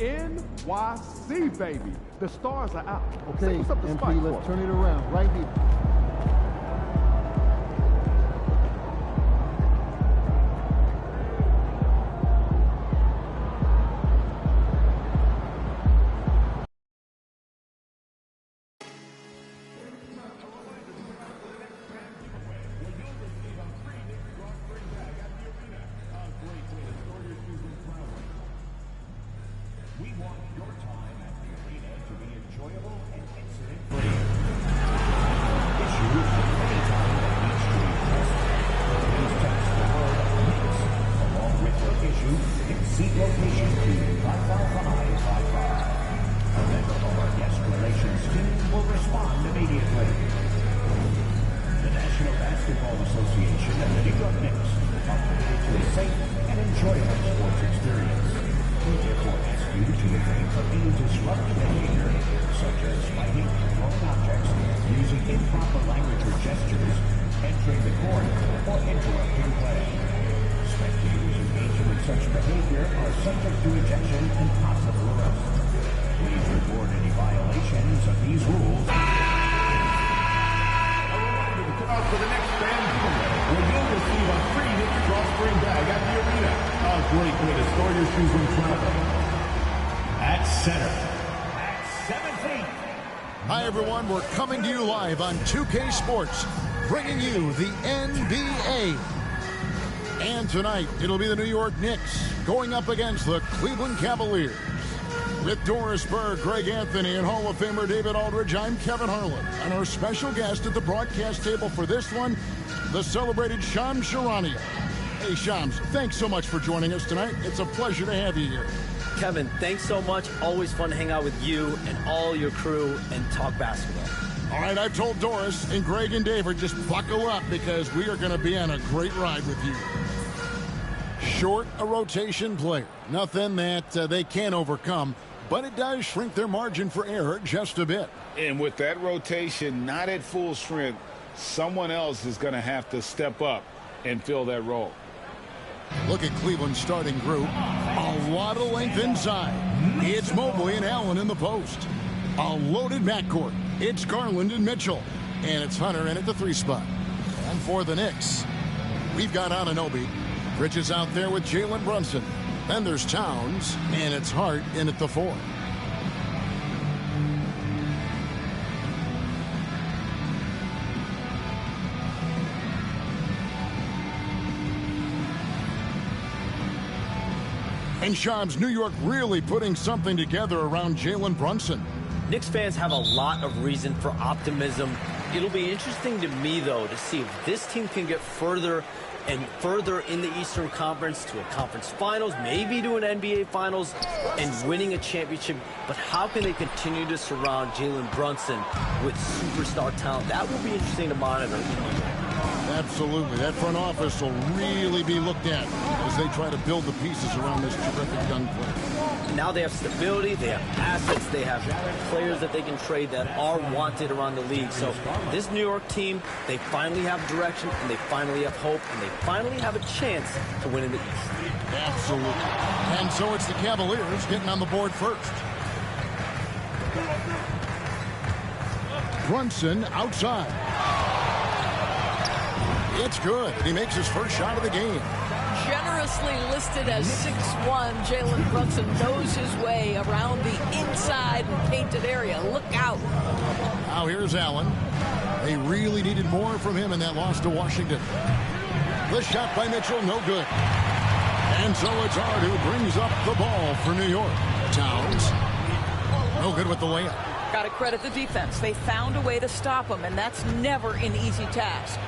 NYC, baby. The stars are out. Okay, MP, let's turn it around right here. We want your time at the arena to be enjoyable and incident-free. Issues anytime that needs to be pressed. Please text the word "mix" along with your issue in seat location to 55555. A member of our guest relations team will respond immediately. The National Basketball Association and the New York Knicks are committed to a safe and enjoyable sports experience. We therefore ask you to refrain from any disruptive behavior, such as fighting, throwing objects, using improper language or gestures, entering the court, or interrupting play. Spectators engaging in such behavior are subject to ejection and possible arrest. Please report any violations of these rules. For the next fan giveaway, where you'll receive a free Knicks drawstring bag at the arena. A great way to store your shoes when traveling. At center, at 7 feet. Hi, everyone. We're coming to you live on 2K Sports, bringing you the NBA. And tonight, it'll be the New York Knicks going up against the Cleveland Cavaliers. With Doris Berg, Greg Anthony, and Hall of Famer David Aldridge, I'm Kevin Harlan. And our special guest at the broadcast table for this one, the celebrated Shams Charania. Hey, Shams, thanks so much for joining us tonight. It's a pleasure to have you here. Kevin, thanks so much. Always fun to hang out with you and all your crew and talk basketball. All right, I've told Doris and Greg and David, just buckle up because we are going to be on a great ride with you. Short a rotation player. Nothing that they can't overcome, but it does shrink their margin for error just a bit. And with that rotation not at full strength, someone else is going to have to step up and fill that role. Look at Cleveland's starting group. A lot of length inside. It's Mobley and Allen in the post. A loaded backcourt. It's Garland and Mitchell. And it's Hunter in at the 3 spot. And for the Knicks, we've got Anunoby. Bridges out there with Jalen Brunson. Then there's Towns. And it's Hart in at the 4. And Shams, New York really putting something together around Jalen Brunson. Knicks fans have a lot of reason for optimism. It'll be interesting to me, though, to see if this team can get further and further in the Eastern Conference to a conference finals, maybe to an NBA finals, and winning a championship. But how can they continue to surround Jalen Brunson with superstar talent? That will be interesting to monitor. Absolutely. That front office will really be looked at as they try to build the pieces around this terrific young player. Now they have stability, they have assets, they have players that they can trade that are wanted around the league. So this New York team, they finally have direction, and they finally have hope, and they finally have a chance to win in the East. Absolutely. And so it's the Cavaliers getting on the board first. Brunson outside. It's good. He makes his first shot of the game. Generously listed as 6'1", Jalen Brunson knows his way around the inside and painted area. Look out. Now here's Allen. They really needed more from him in that loss to Washington. The shot by Mitchell, no good. And so it's Hart who brings up the ball for New York. Towns, no good with the layup. Got to credit the defense. They found a way to stop him, and that's never an easy task.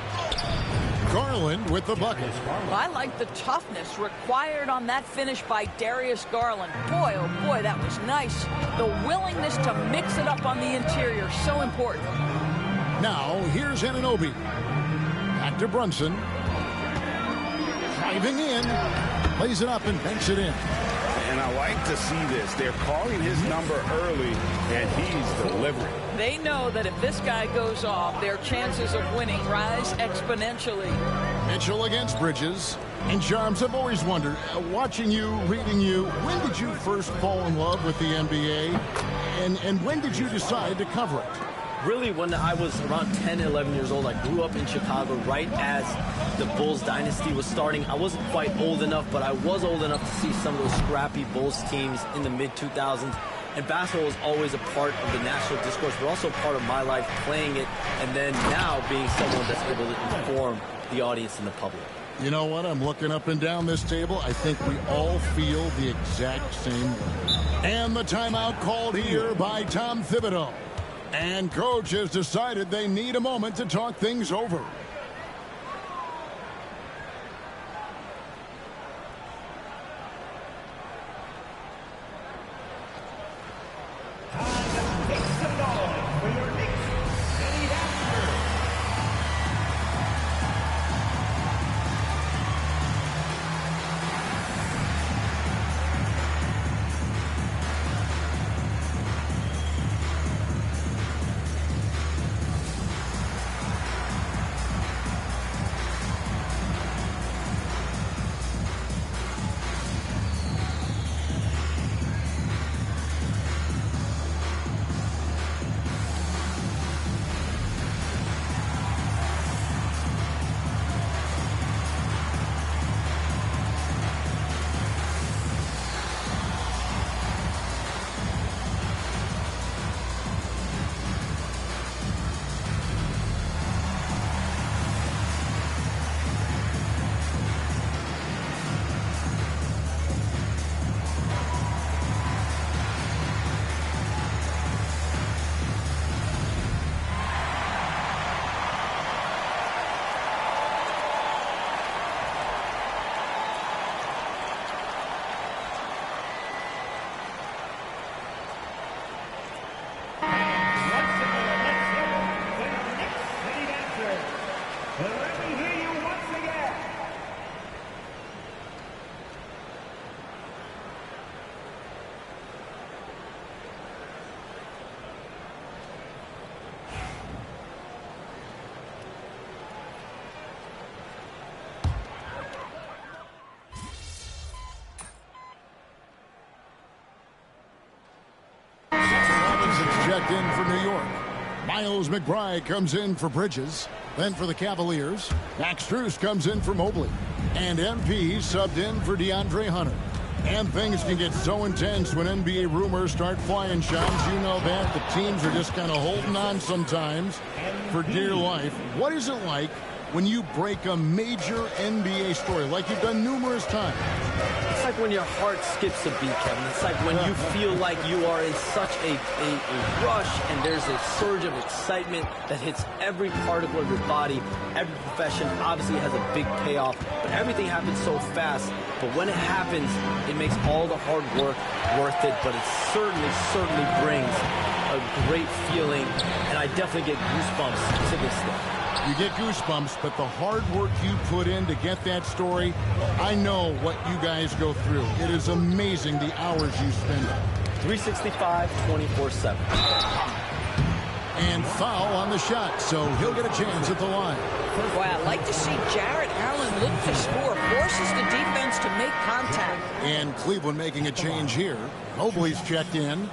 Garland with the bucket. Well, I like the toughness required on that finish by Darius Garland. Boy, oh boy, that was nice. The willingness to mix it up on the interior, so important. Now, here's Anunoby. Back to Brunson. Driving in. Plays it up and banks it in. And I like to see this. They're calling his number early, and he's delivering. They know that if this guy goes off, their chances of winning rise exponentially. Mitchell against Bridges. And Charms, I've always wondered, watching you, reading you, when did you first fall in love with the NBA? And when did you decide to cover it? Really, when I was around 10, 11 years old, I grew up in Chicago right as the Bulls dynasty was starting. I wasn't quite old enough, but I was old enough to see some of those scrappy Bulls teams in the mid-2000s. And basketball was always a part of the national discourse, but also part of my life playing it, and then now being someone that's able to inform the audience and the public. You know what? I'm looking up and down this table. I think we all feel the exact same way. And the timeout called here by Tom Thibodeau. And coach has decided they need a moment to talk things over. Checked in for New York. Miles McBride comes in for Bridges. Then for the Cavaliers, Max Strus comes in for Mobley. And MP subbed in for DeAndre Hunter. And things can get so intense when NBA rumors start flying, Shams. You know that. The teams are just kind of holding on sometimes for dear life. What is it like when you break a major NBA story like you've done numerous times? It's like when your heart skips a beat, Kevin. It's like when you feel like you are in such a rush and there's a surge of excitement that hits every particle of your body. Every profession obviously has a big payoff, but everything happens so fast. But when it happens, it makes all the hard work worth it, but it certainly brings a great feeling, and I definitely get goosebumps to this day. You get goosebumps, but the hard work you put in to get that story, I know what you guys go through. It is amazing the hours you spend. 365, 24/7. And foul on the shot, so he'll get a chance at the line. Boy, I'd like to see Jarrett Allen look to score, forces the defense to make contact. And Cleveland making a change here. Mobley's checked in.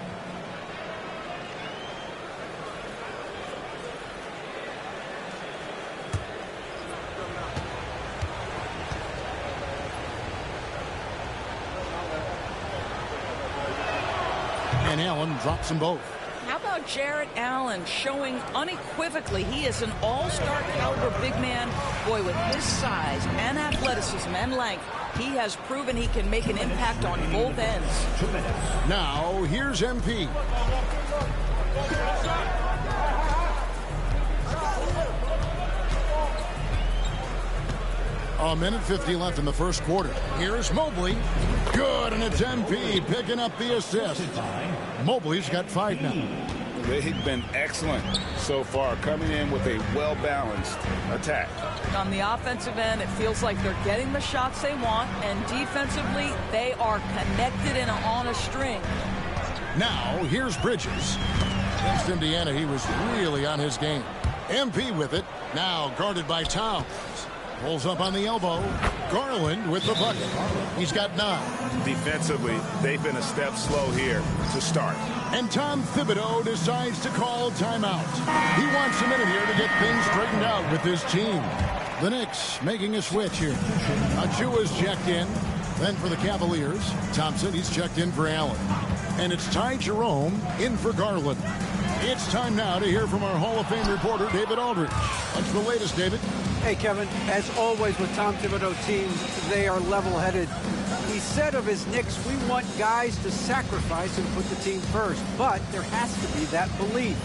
And Allen drops them both. How about Jarrett Allen showing unequivocally he is an all-star caliber big man? Boy, with his size and athleticism and length, he has proven he can make an impact on both ends. Now, here's MP. A minute 50 left in the first quarter. Here's Mobley. Good, and it's MP picking up the assist. Mobley's got 5 now. They've been excellent so far, coming in with a well-balanced attack. On the offensive end, it feels like they're getting the shots they want, and defensively, they are connected and on a string. Now, here's Bridges. Against Indiana, he was really on his game. MP with it, now guarded by Towns. Pulls up on the elbow. Garland with the bucket. He's got 9. Defensively, they've been a step slow here to start. And Tom Thibodeau decides to call timeout. He wants a minute here to get things straightened out with his team. The Knicks making a switch here. Achua's checked in. Then for the Cavaliers, Thompson, he's checked in for Allen. And it's Ty Jerome in for Garland. It's time now to hear from our Hall of Fame reporter, David Aldridge. What's the latest, David? Hey, Kevin, as always with Tom Thibodeau teams, they are level-headed. He said of his Knicks, we want guys to sacrifice and put the team first. But there has to be that belief.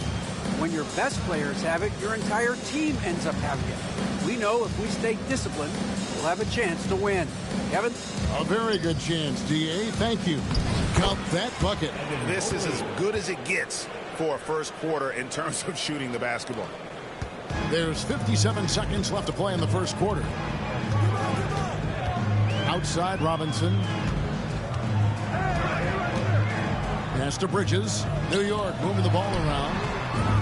When your best players have it, your entire team ends up having it. We know if we stay disciplined, we'll have a chance to win. Kevin? A very good chance, D.A. Thank you. Count that bucket. This is as good as it gets for a first quarter in terms of shooting the basketball. There's 57 seconds left to play in the first quarter. Outside, Robinson. Pass to Bridges. New York moving the ball around.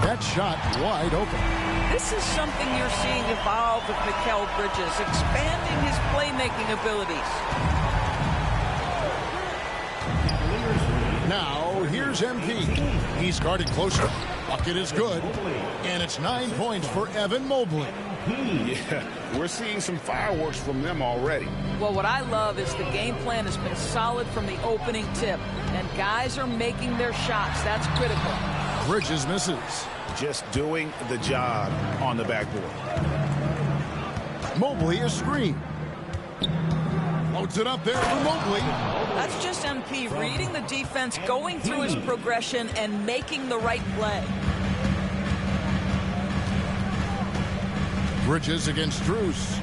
That shot wide open. This is something you're seeing evolve with Mikal Bridges, expanding his playmaking abilities. Now, here's MP. He's guarded closer. Bucket is good. And it's 9 points for Evan Mobley. Yeah, we're seeing some fireworks from them already. Well, what I love is the game plan has been solid from the opening tip. And guys are making their shots. That's critical. Bridges misses. Just doing the job on the backboard. Mobley is screened. Floats it up there for Mobley. That's just MP reading the defense, going through his progression, and making the right play. Bridges against Strus.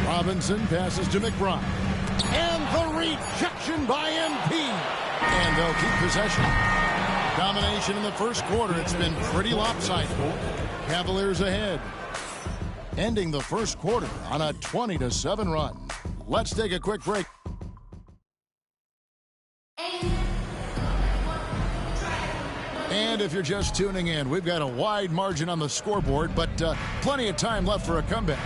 Robinson passes to McBride. And the rejection by MP. And they'll keep possession. Domination in the first quarter. It's been pretty lopsided. Cavaliers ahead. Ending the first quarter on a 20-7 run. Let's take a quick break. And if you're just tuning in, we've got a wide margin on the scoreboard, but plenty of time left for a comeback.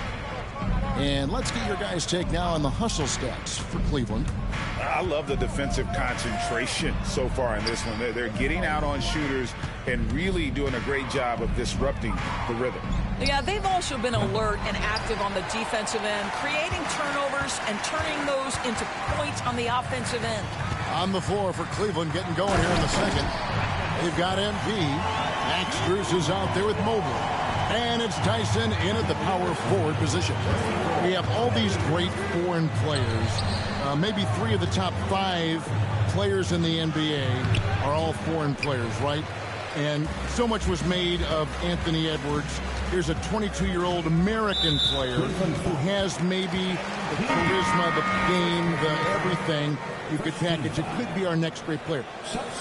And let's get your guys' take now on the hustle stats for Cleveland. I love the defensive concentration so far in this one. They're getting out on shooters and really doing a great job of disrupting the rhythm. Yeah, they've also been alert and active on the defensive end, creating turnovers and turning those into points on the offensive end. On the floor for Cleveland, getting going here in the second. They've got MP. Max Strus is out there with Mobley. And it's Tyson in at the power forward position. We have all these great foreign players. Maybe 3 of the top 5 players in the NBA are all foreign players, right? And so much was made of Anthony Edwards. Here's a 22-year-old American player who has maybe the charisma, the game, the everything you could package. It could be our next great player.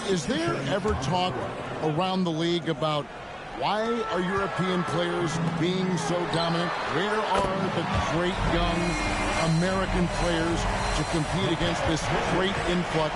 Is there ever talk around the league about why are European players being so dominant? Where are the great young American players to compete against this great influx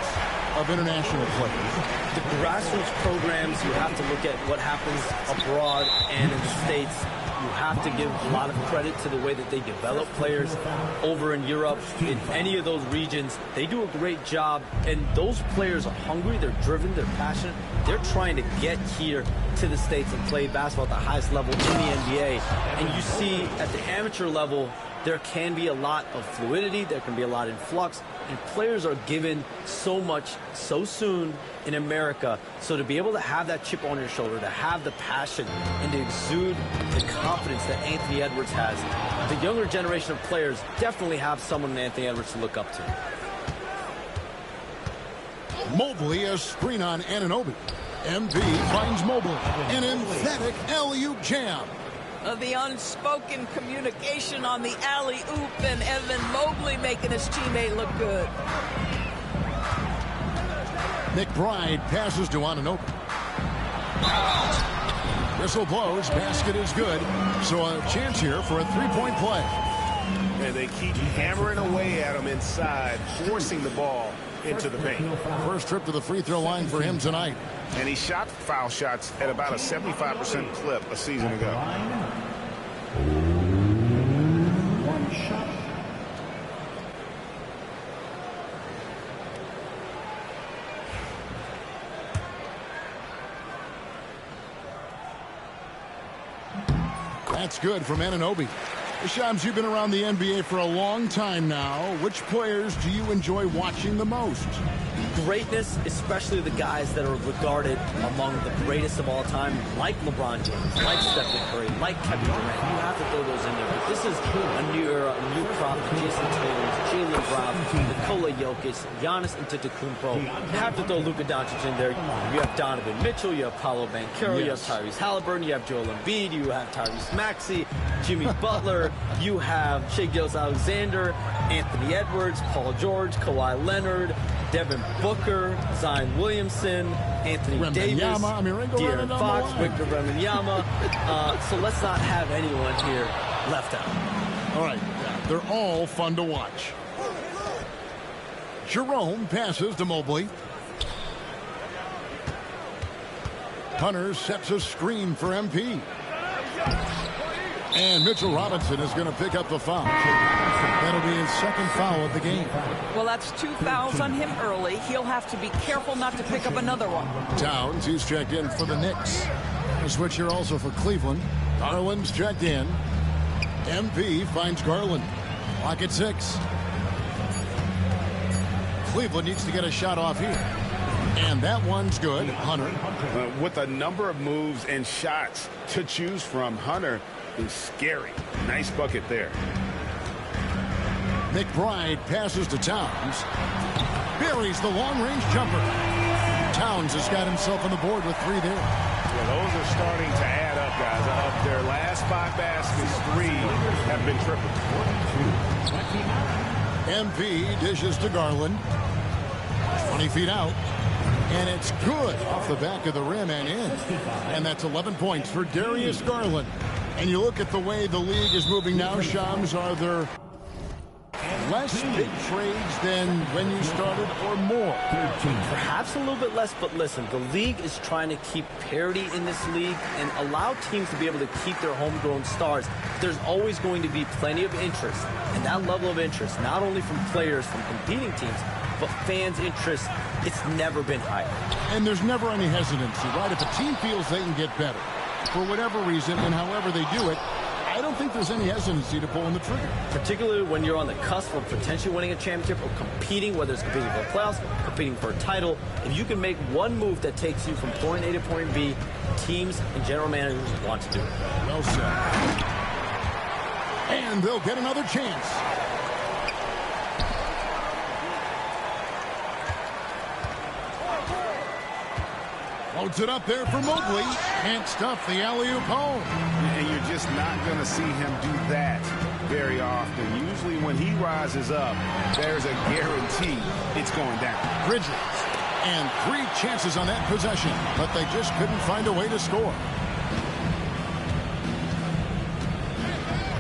of international players? The grassroots programs, you have to look at what happens abroad and in the States. You have to give a lot of credit to the way that they develop players over in Europe. In any of those regions, they do a great job. And those players are hungry, they're driven, they're passionate. They're trying to get here to the States and play basketball at the highest level in the NBA. And you see at the amateur level, there can be a lot of fluidity, there can be a lot of influx, and players are given so much so soon in America. So to be able to have that chip on your shoulder, to have the passion, and to exude the confidence that Anthony Edwards has, the younger generation of players definitely have someone in Anthony Edwards to look up to. Mobley, a screen on Anunoby. MP finds Mobley. An emphatic alley-oop jam. The unspoken communication on the alley-oop, and Evan Mobley making his teammate look good. McBride passes to Anunoby. Whistle blows, basket is good. So a chance here for a three-point play. And they keep hammering away at him inside, forcing the ball into the paint. First trip to the free throw line for him tonight. And he shot foul shots at about a 75% clip a season ago. That's good from Anunoby. Shams, you've been around the NBA for a long time now. Which players do you enjoy watching the most? Greatness, especially the guys that are regarded among the greatest of all time, like LeBron James, like Stephen Curry, like Kevin Durant. You have to throw those in there. But this is a new era, a new crop. Jason Tatum, Jaylen Brown, Nikola Jokic, Giannis Antetokounmpo. You have to throw Luka Doncic in there. You have Donovan Mitchell, you have Paolo Banchero, you have Tyrese Halliburton, you have Joel Embiid, you have Tyrese Maxey, Jimmy Butler, you have Shai Gilgeous-Alexander, Anthony Edwards, Paul George, Kawhi Leonard, Devin Booker, Zion Williamson, Anthony Davis, De'Aaron Fox, Victor Wembanyama. So let's not have anyone here left out. All right, they're all fun to watch. Jerome passes to Mobley. Hunter sets a screen for MP. And Mitchell Robinson is going to pick up the foul. That'll be his second foul of the game. Well, that's 2 fouls on him early. He'll have to be careful not to pick up another one. Towns, he's checked in for the Knicks. A switch here also for Cleveland. Garland's checked in. MP finds Garland. Lock at 6. Cleveland needs to get a shot off here. And that one's good. Hunter. With a number of moves and shots to choose from, Hunter is scary. Nice bucket there. McBride passes to Towns. Buries the long-range jumper. Towns has got himself on the board with 3 there. Well, those are starting to add up, guys. Of their last 5 baskets, 3 have been tripled. MP dishes to Garland. 20 feet out. And it's good off the back of the rim and in. And that's 11 points for Darius Garland. And you look at the way the league is moving now, Shams, are there less big trades than when you started or more? Perhaps a little bit less, but listen, the league is trying to keep parity in this league and allow teams to be able to keep their homegrown stars. There's always going to be plenty of interest, and that level of interest, not only from players from competing teams, but fans' interest, it's never been higher. And there's never any hesitancy, right? If a team feels they can get better, for whatever reason and however they do it, I don't think there's any hesitancy to pulling the trigger. Particularly when you're on the cusp of potentially winning a championship or competing, whether it's competing for the playoffs, competing for a title. If you can make one move that takes you from point A to point B, teams and general managers want to do it. Well said. And they'll get another chance. Loads it up there for Mobley. Can't stuff the alley-oop home. And you're just not going to see him do that very often. Usually when he rises up, there's a guarantee it's going down. Bridges. And 3 chances on that possession, but they just couldn't find a way to score.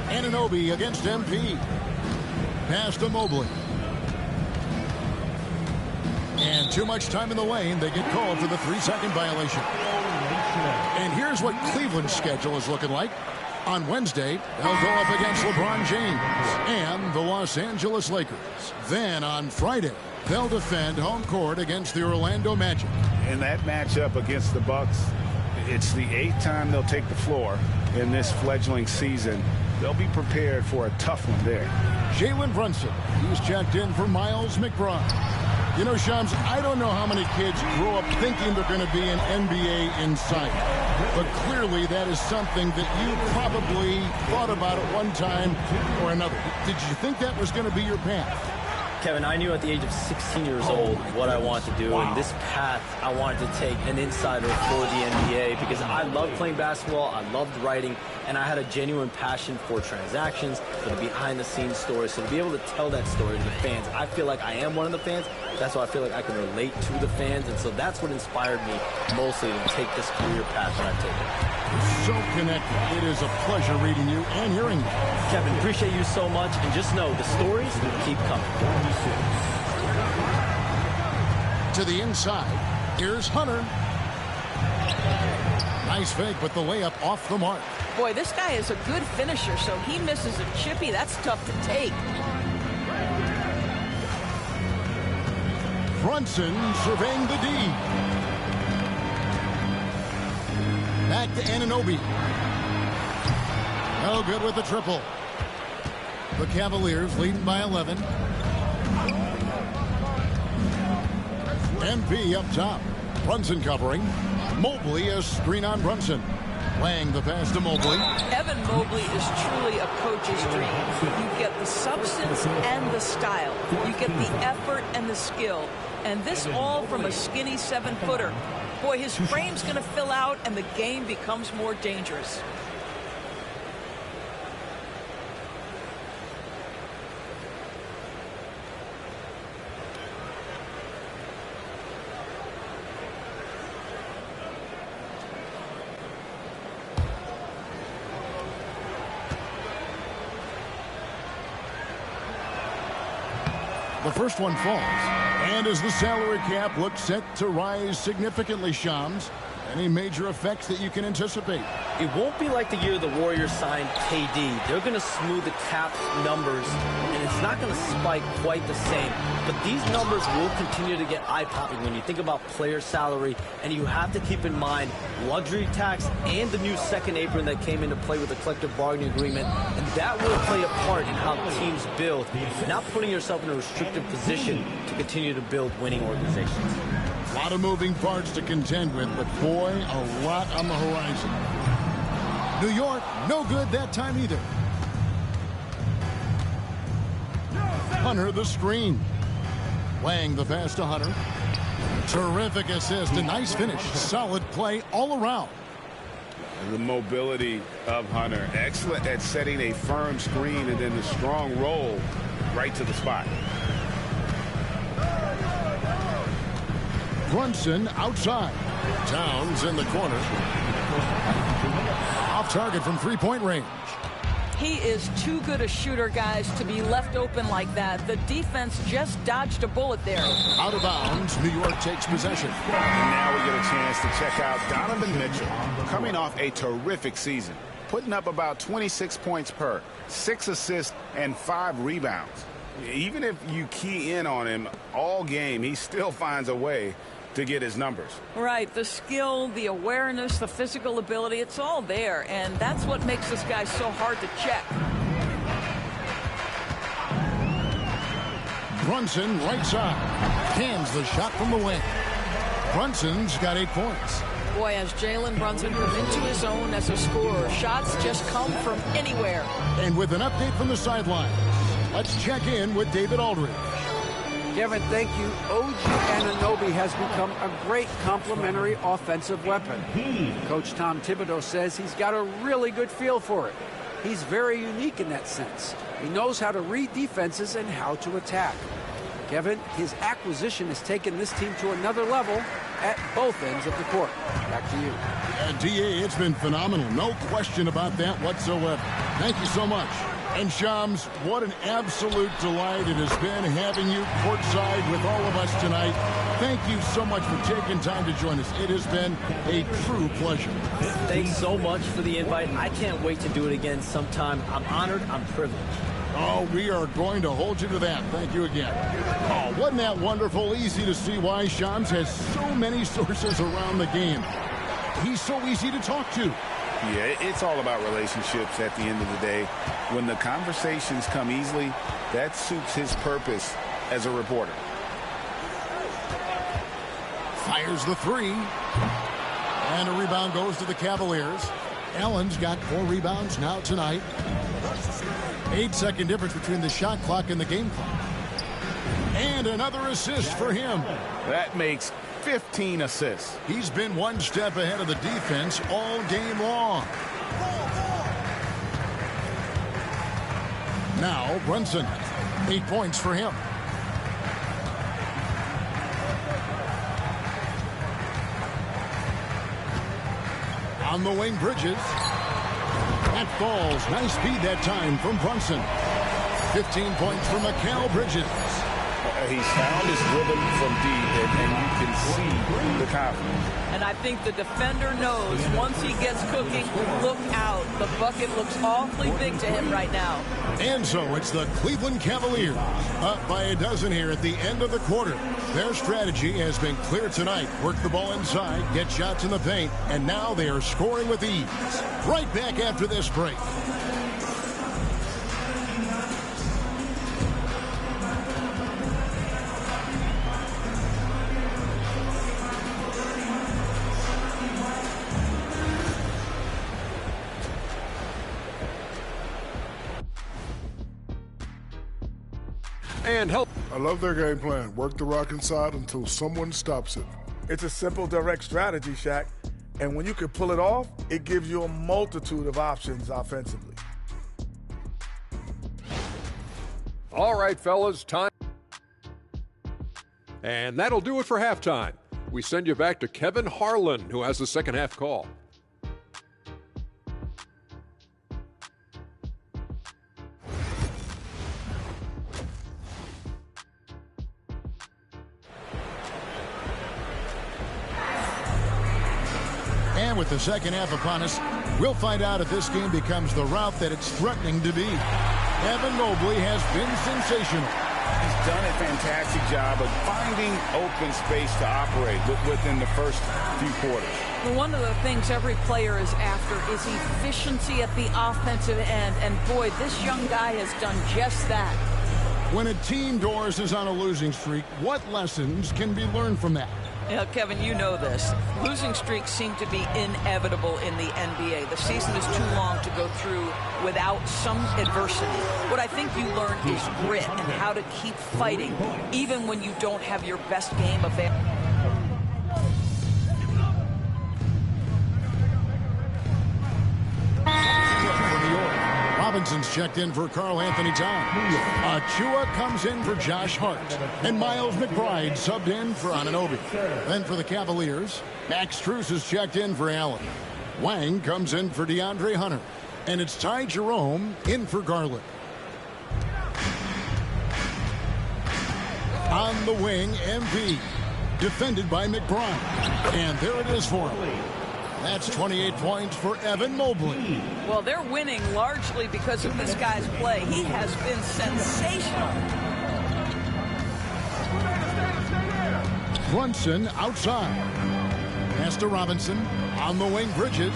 Anunoby against MP. Pass to Mobley. And too much time in the lane. They get called for the 3-second violation. And here's what Cleveland's schedule is looking like. On Wednesday, they'll go up against LeBron James and the Los Angeles Lakers. Then on Friday, they'll defend home court against the Orlando Magic. In that matchup against the Bucks, it's the 8th time they'll take the floor in this fledgling season. They'll be prepared for a tough one there. Jalen Brunson, he's checked in for Miles McBride. You know, Shams, I don't know how many kids grow up thinking they're going to be an NBA insider. But clearly that is something that you probably thought about at one time or another. Did you think that was going to be your path? Kevin, I knew at the age of 16 years old what I wanted to do, and this path I wanted to take an insider for the NBA because I loved playing basketball, I loved writing, and I had a genuine passion for transactions, for the behind-the-scenes stories. So to be able to tell that story to the fans, I feel like I am one of the fans. That's why I feel like I can relate to the fans, and so that's what inspired me mostly to take this career path that I've taken. So connected. It is a pleasure reading you and hearing you. Kevin, appreciate you so much, and just know the stories will keep coming. To the inside, here's Hunter. Nice fake, but the layup off the mark. Boy, this guy is a good finisher, so he misses a chippy. That's tough to take. Brunson surveying the D. Back to Anunoby. No good with the triple. The Cavaliers leading by 11. MP up top. Brunson covering. Mobley a screen on Brunson. Playing the pass to Mobley. Evan Mobley is truly a coach's dream. You get the substance and the style. You get the effort and the skill. And this all from a skinny 7-footer. Boy, his frame's going to fill out and the game becomes more dangerous. The first one falls. And as the salary cap looks set to rise significantly, Shams, any major effects that you can anticipate? It won't be like the year the Warriors signed KD. They're going to smooth the cap numbers, and it's not going to spike quite the same. But these numbers will continue to get eye-popping when you think about player salary, and you have to keep in mind luxury tax and the new second apron that came into play with the collective bargaining agreement, and that will play a part in how teams build, not putting yourself in a restrictive position to continue to build winning organizations. A lot of moving parts to contend with, but boy, a lot on the horizon. New York, no good that time either. Hunter the screen. Playing the pass to Hunter. Terrific assist, a nice finish. Solid play all around. The mobility of Hunter. Excellent at setting a firm screen and then the strong roll right to the spot. Brunson outside. Towns in the corner. Off target from three-point range. He is too good a shooter, guys, to be left open like that. The defense just dodged a bullet there. Out of bounds, New York takes possession. And now we get a chance to check out Donovan Mitchell, coming off a terrific season, putting up about 26 points per, 6 assists, and 5 rebounds. Even if you key in on him all game, he still finds a way to get his numbers. Right, the skill, the awareness, the physical ability, it's all there, and that's what makes this guy so hard to check. Brunson right side. Hands the shot from the wing. Brunson's got 8 points. Boy, as Jalen Brunson comes into his own as a scorer, shots just come from anywhere. And with an update from the sidelines, let's check in with David Aldridge. Kevin, thank you. OG Anunoby has become a great complementary offensive weapon. Coach Tom Thibodeau says he's got a really good feel for it. He's very unique in that sense. He knows how to read defenses and how to attack. Kevin, his acquisition has taken this team to another level at both ends of the court. Back to you. DA, it's been phenomenal. No question about that whatsoever. Thank you so much. And Shams, what an absolute delight it has been having you courtside with all of us tonight. Thank you so much for taking time to join us. It has been a true pleasure. Thanks so much for the invite. I can't wait to do it again sometime. I'm honored. I'm privileged. Oh, we are going to hold you to that. Thank you again. Oh, wasn't that wonderful? Easy to see why Shams has so many sources around the game. He's so easy to talk to. Yeah, it's all about relationships at the end of the day. When the conversations come easily, that suits his purpose as a reporter. Fires the three. And a rebound goes to the Cavaliers. Allen's got 4 rebounds now tonight. 8-second difference between the shot clock and the game clock. And another assist for him. That makes 15 assists. He's been one step ahead of the defense all game long. Now Brunson, 8 points for him. On the wing, Bridges. That falls. Nice speed that time from Brunson. 15 points for Mikal Bridges. He's found his rhythm from deep, and you can see the confidence. And I think the defender knows once he gets cooking, look out. The bucket looks awfully big to him right now. And so it's the Cleveland Cavaliers up by a dozen here at the end of the quarter. Their strategy has been clear tonight. Work the ball inside, get shots in the paint, and now they are scoring with ease. Right back after this break. And help. I love their game plan. Work the rock inside until someone stops it. It's a simple, direct strategy, Shaq. And when you can pull it off, it gives you a multitude of options offensively. All right, fellas, time. And that'll do it for halftime. We send you back to Kevin Harlan, who has the second half call. And with the second half upon us, we'll find out if this game becomes the route that it's threatening to be. Evan Mobley has been sensational. He's done a fantastic job of finding open space to operate within the first few quarters. Well, one of the things every player is after is efficiency at the offensive end. And boy, this young guy has done just that. When a team, Doris, is on a losing streak, what lessons can be learned from that? Yeah, Kevin, you know this. Losing streaks seem to be inevitable in the NBA. The season is too long to go through without some adversity. What I think you learn is grit and how to keep fighting, even when you don't have your best game available. Robinson's checked in for Karl Anthony Towns. Achua comes in for Josh Hart. And Miles McBride subbed in for Anunoby. Then for the Cavaliers, Max Strus is checked in for Allen. Wang comes in for DeAndre Hunter. And it's Ty Jerome in for Garland. On the wing, MP. Defended by McBride. And there it is for him. That's 28 points for Evan Mobley. Well, they're winning largely because of this guy's play. He has been sensational. Brunson outside. Pass to Robinson. On the wing, Bridges.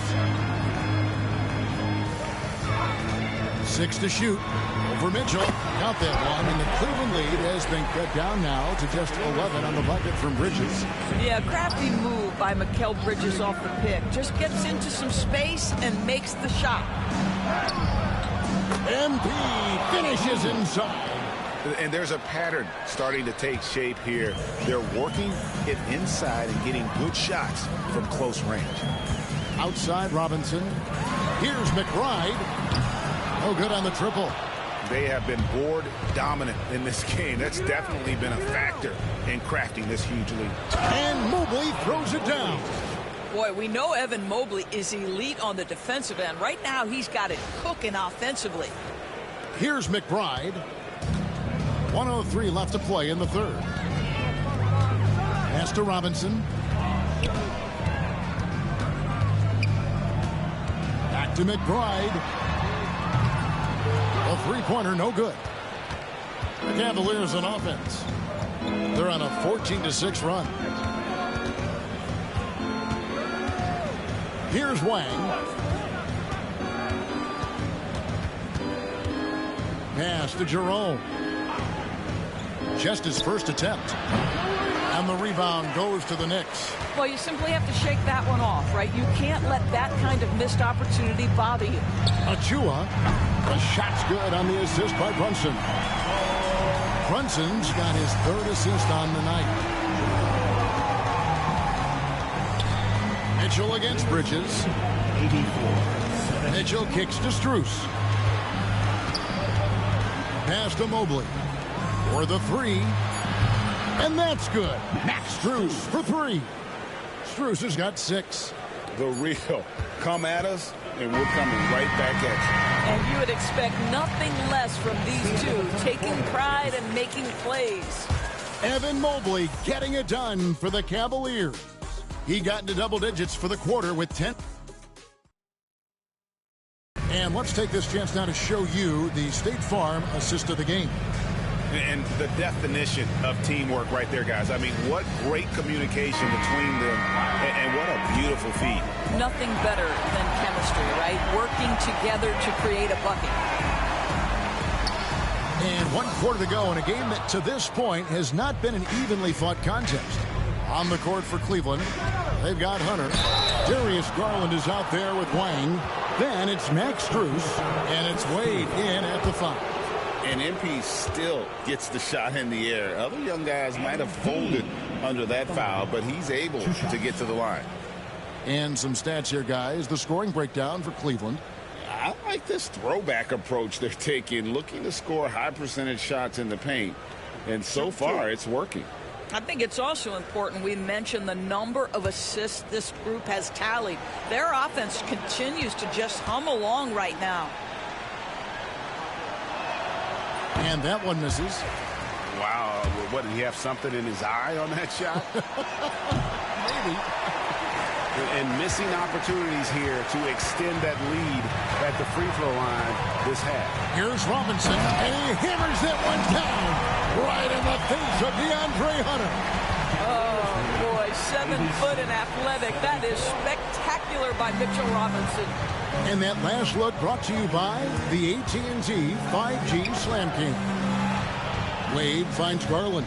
6 to shoot. Over Mitchell. Got that one, and the Cleveland lead has been cut down now to just 11 on the bucket from Bridges. Yeah, crafty move by Mikal Bridges off the pick. Just gets into some space and makes the shot. MP finishes inside. And there's a pattern starting to take shape here. They're working it inside and getting good shots from close range. Outside Robinson. Here's McBride. No good on the triple. They have been board dominant in this game. That's definitely been a factor in crafting this huge lead. And Mobley throws it down. Boy, we know Evan Mobley is elite on the defensive end. Right now, he's got it cooking offensively. Here's McBride. 1:03 left to play in the third. Pass to Robinson. Back to McBride. A three-pointer, no good. The Cavaliers on offense. They're on a 14-6 run. Here's Wang. Pass to Jerome. Just his first attempt. And the rebound goes to the Knicks. Well, you simply have to shake that one off, right? You can't let that kind of missed opportunity bother you. Achua. The shot's good on the assist by Brunson. Brunson's got his third assist on the night. Mitchell against Bridges. 84. Mitchell kicks to Strus. Pass to Mobley. For the three. And that's good. Max Strus for three. Strus has got 6. The real. Come at us, and we're coming right back at you. And you would expect nothing less from these two, taking pride and making plays. Evan Mobley getting it done for the Cavaliers. He got into double digits for the quarter with 10. And let's take this chance now to show you the State Farm assist of the game. And the definition of teamwork right there, guys. I mean, what great communication between them, and what a beautiful feed. Nothing better than chemistry, right? Working together to create a bucket. And 1 quarter to go in a game that to this point has not been an evenly fought contest. On the court for Cleveland, they've got Hunter. Darius Garland is out there with Wang. Then it's Max Strus, and it's Wade in at the 5. And MP still gets the shot in the air. Other young guys might have folded under that foul, but he's able to get to the line. And some stats here, guys. The scoring breakdown for Cleveland. I like this throwback approach they're taking, looking to score high percentage shots in the paint. And so far, it's working. I think it's also important we mention the number of assists this group has tallied. Their offense continues to just hum along right now. And that one misses. Wow. What, did he have something in his eye on that shot? Maybe. And missing opportunities here to extend that lead at the free throw line this half. Here's Robinson, and he hammers that one down right in the face of DeAndre Hunter. Oh, boy, 7 foot and athletic. That is spectacular by Mitchell Robinson. And that last look brought to you by the AT&T 5G Slam King. Wade finds Garland.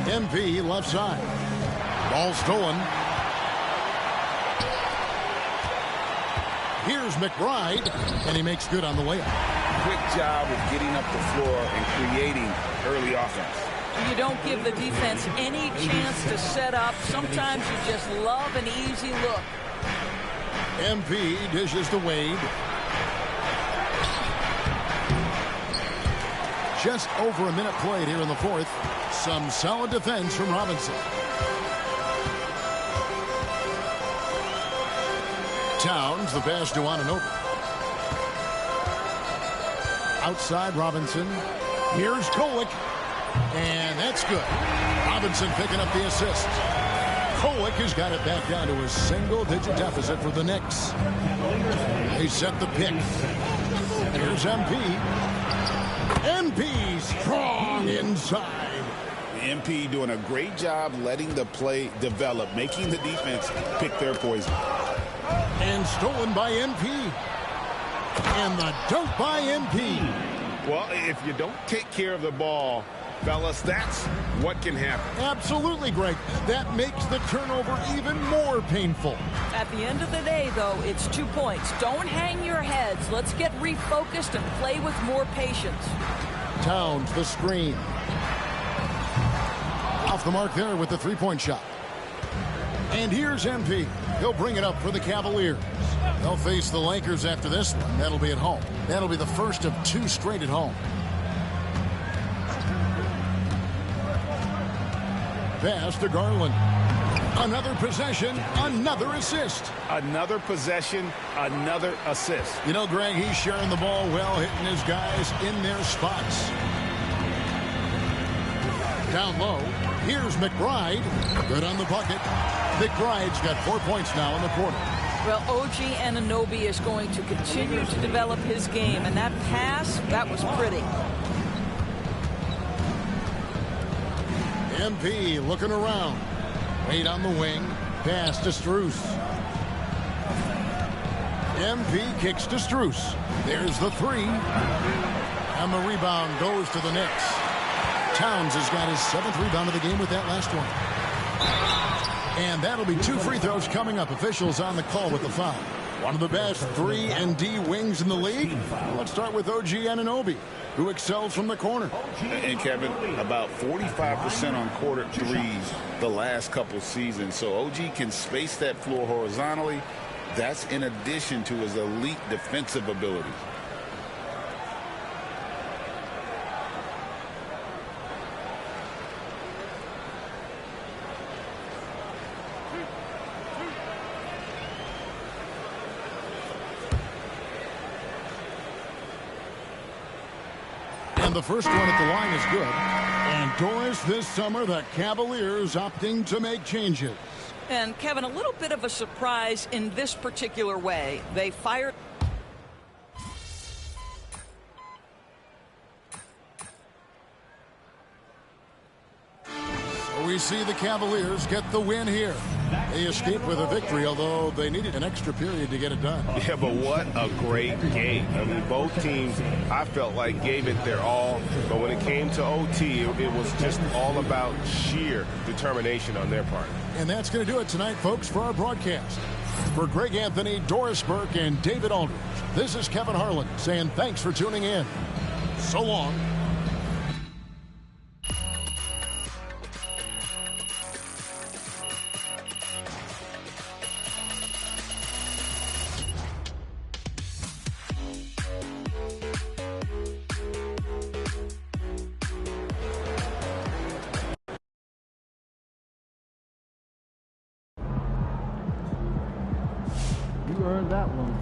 MP left side. Ball stolen. Here's McBride, and he makes good on the layup. Quick job of getting up the floor and creating early offense. You don't give the defense any chance to set up. Sometimes you just love an easy look. MP dishes to Wade. Just over a minute played here in the fourth. Some solid defense from Robinson. Towns, the pass to Anunoby. Outside Robinson. Here's Kolek. And that's good. Robinson picking up the assist. Kolek has got it back down to a single-digit deficit for the Knicks. They set the pick. Here's MP. MP strong inside. MP doing a great job letting the play develop, making the defense pick their poison. And stolen by MP. And the dunk by MP. Well, if you don't take care of the ball, fellas, that's what can happen. Absolutely, Greg. That makes the turnover even more painful. At the end of the day, though, it's 2 points. Don't hang your heads. Let's get refocused and play with more patience. Towns, the screen. Off the mark there with the three-point shot. And here's MP. He'll bring it up for the Cavaliers. They'll face the Lakers after this one. That'll be at home. That'll be the first of 2 straight at home. Pass to Garland. Another possession, another assist. Another possession, another assist. You know, Greg, he's sharing the ball well, hitting his guys in their spots. Down low, here's McBride. Good on the bucket. McBride's got 4 points now in the quarter. Well, OG Anunoby is going to continue to develop his game, and that pass, that was pretty. MP looking around. Wade on the wing. Pass to Strus. MP kicks to Strus. There's the 3. And the rebound goes to the Knicks. Towns has got his 7th rebound of the game with that last one. And that'll be 2 free throws coming up. Officials on the call with the foul. One of the best 3-and-D wings in the league. Let's start with OG Anunoby, who excels from the corner. And Kevin, about 45% on quarter threes the last couple seasons. So OG can space that floor horizontally. That's in addition to his elite defensive abilities. And the first one at the line is good. And Doris, this summer, the Cavaliers opting to make changes. And Kevin, a little bit of a surprise in this particular way. They fired. We see the Cavaliers get the win here. They escape with a victory, although they needed an extra period to get it done. Yeah, but what a great game. I mean, both teams, I felt like, gave it their all. But when it came to OT, it was just all about sheer determination on their part. And that's going to do it tonight, folks, for our broadcast. For Greg Anthony, Doris Burke, and David Aldridge, this is Kevin Harlan saying thanks for tuning in. So long. You earned that one.